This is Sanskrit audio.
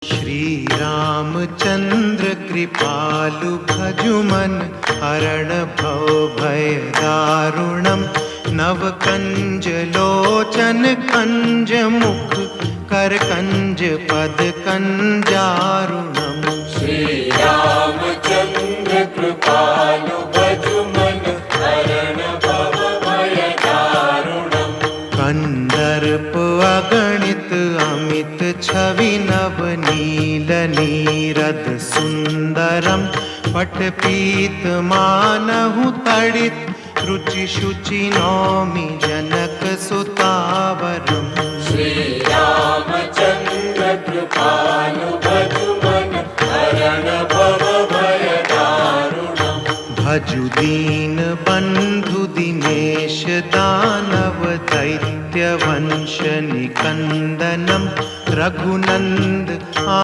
श्री रामचंद्र कृपालु भजुमन हरण भव भय दारुणम नव कंज लोचन कंज मुख कर कंज पद कंजारुणम। श्री रामचंद्र कृपालु भजुमन हरण भव भय दारुणम। कंदर्प अगणित अमित छवि नव नील नीरद सुंदरम पट पीत मानहु तड़ित रुचि शुचि नौमि जनक सुतावरम। श्री रामचंद्र कृपालु भजुमन हरण भव भय दारुणम। भजु दीन बंधु दिनेश दानव दैत्य वंश निकंदनम रघुनंद